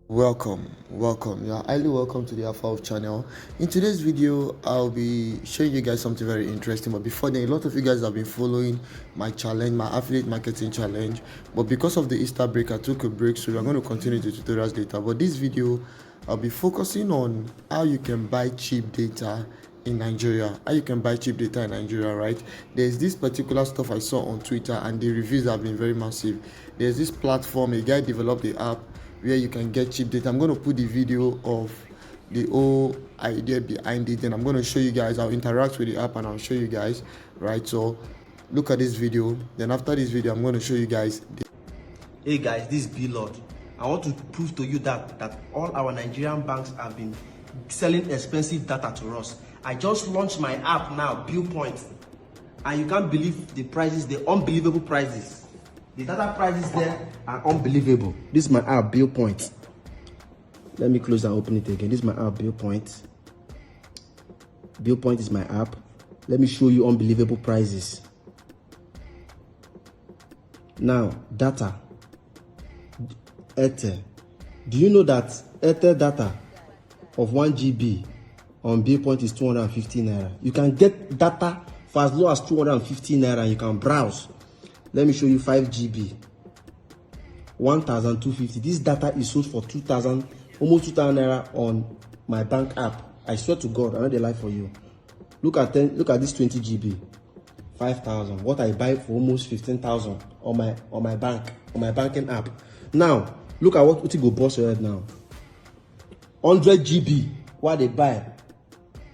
Welcome. You are highly welcome to the Alpha of channel. In today's video, I'll be showing you guys something very interesting. But before then, a lot of you guys have been following my challenge, my affiliate marketing challenge. But because of the Easter break, I took a break, so we're going to continue the tutorials later. But this video, I'll be focusing on how you can buy cheap data in Nigeria. How you can buy cheap data in Nigeria, right? There's this particular stuff I saw on Twitter, and the reviews have been very massive. There's this platform, a guy developed the app where you can get cheap data. I'm going to put the video of the whole idea behind it, and I'm going to show you guys. I'll interact with the app and I'll show you guys, right? So look at this video. Then after this video, I'm going to show you guys. Hey guys, this is B-Lord. I want to prove to you that all our Nigerian banks have been selling expensive data to us. I just launched my app now, Viewpoint, and you can't believe the prices, the unbelievable prices. The data prices there are unbelievable. This is my app, Viewpoint. Let me close and open it again. This is my app, Viewpoint. Viewpoint is my app. Let me show you unbelievable prices. Now, data. Airtel. Do you know that Airtel data of 1 GB on Viewpoint is 250 naira? You can get data for as low as 250 naira and you can browse. Let me show you 5 GB, 1,250. This data is sold for 2,000, almost 2,000 naira on my bank app. I swear to God, I know they lie for you. Look at this 20 GB, 5,000. What I buy for almost 15,000 on my banking app. Now look at what you go boss your head now. 100 GB, what they buy?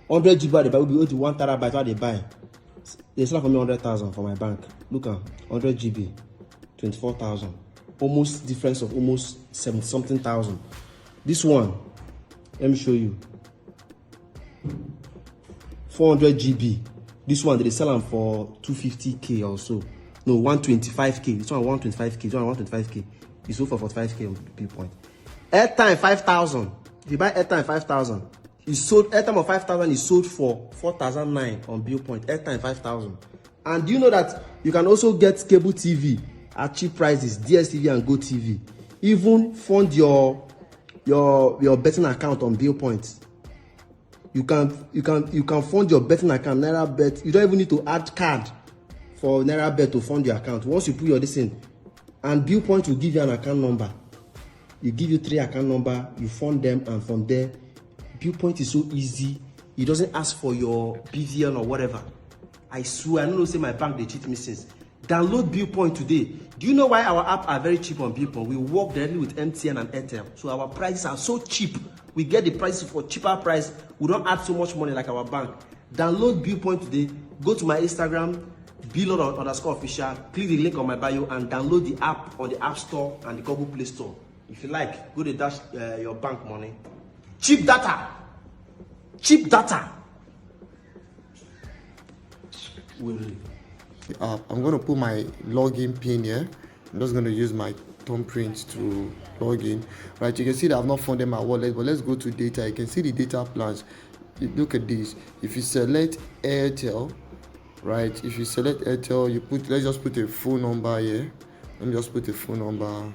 100 GB, what they buy will be only 1 terabyte. What they buy? They sell for me 100,000 for my bank. Look at 100 GB, 24,000. Almost difference of almost 70 something thousand. This one, let me show you. 400 GB. This one they sell them for 250k or so. No, 125k. This one 125k. This one 125k. It's sold for 45k on Viewpoint. Airtime 5,000. If you buy airtime 5,000, it's sold. Airtime of 5,000 is sold for 4,009 on Viewpoint. Airtime 5,000. And do you know that you can also get cable TV at cheap prices, dstv and GoTV. Even fund your betting account on Viewpoint. You can fund your betting account, Naira Bet. You don't even need to add card for Naira Bet to fund your account. Once you put your this in, and Viewpoint will give you an account number. You give you 3 account number, you fund them, and from there, Viewpoint is so easy. It doesn't ask for your BVN or whatever. I swear, I don't know, say my bank they cheat me since. Download Viewpoint today. Do you know why our app are very cheap on Viewpoint? We work directly with MTN and airtel, so our prices are so cheap. We get the prices for cheaper price. We don't add so much money like our bank. Download Viewpoint today. Go to my Instagram, _official. Click the link on my bio and download the app on the App Store and the Google Play Store. If you like, go to dash your bank money. Cheap data. Cheap data. I'm going to put my login pin here. I'm just going to use my thumbprint to log in. Right, you can see that I've not funded my wallet, but let's go to data. You can see the data plans. Look at this. If you select Airtel, right, if you select Airtel, you put, let's just put a phone number here. Let me just put a phone number.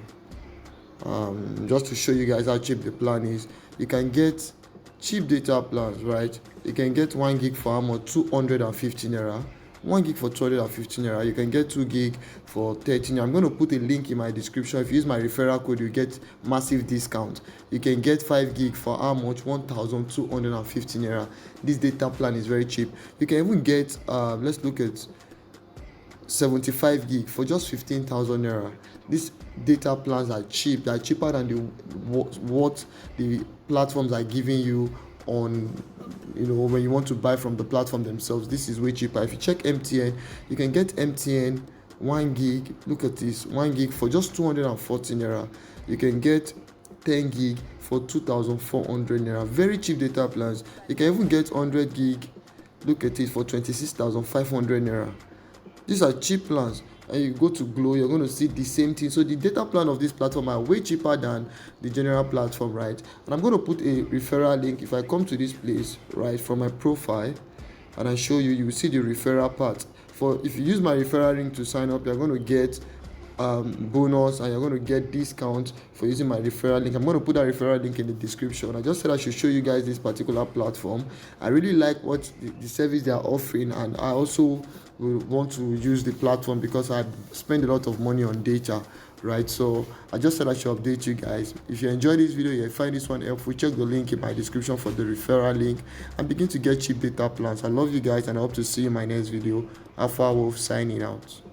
Just to show you guys how cheap the plan is. You can get cheap data plans, right? You can get 1 gig for how much? 250 naira. 1 gig for 250 naira. You can get 2 gig for 13 naira. I'm going to put a link in my description. If you use my referral code, you get massive discount. You can get 5 gig for how much? 1,250 naira. This data plan is very cheap. You can even get let's look at 75 gig for just 15,000 naira. These data plans are cheap. They're cheaper than what the platforms are giving you on, when you want to buy from the platform themselves. This is way cheaper. If you check MTN, you can get MTN 1 gig. Look at this, 1 gig for just 240 naira. You can get 10 gig for 2,400 naira. Very cheap data plans. You can even get 100 gig. Look at it, for 26,500 naira. These are cheap plans. And you go to Glow, you're going to see the same thing. So the data plan of this platform are way cheaper than the general platform, right? And I'm going to put a referral link. If I come to this place, right, from my profile, and I show you, you will see the referral part. For if you use my referral link to sign up, you're going to get bonus, and you're going to get discount for using my referral link. I'm going to put that referral link in the description. I just said I should show you guys this particular platform. I really like what the service they are offering, and I also will want to use the platform because I spend a lot of money on data, right? So I just said I should update you guys. If you enjoyed this video, you find this one helpful, check the link in my description for the referral link and begin to get cheap data plans. I love you guys, and I hope to see you in my next video. Alpha Wolf signing out.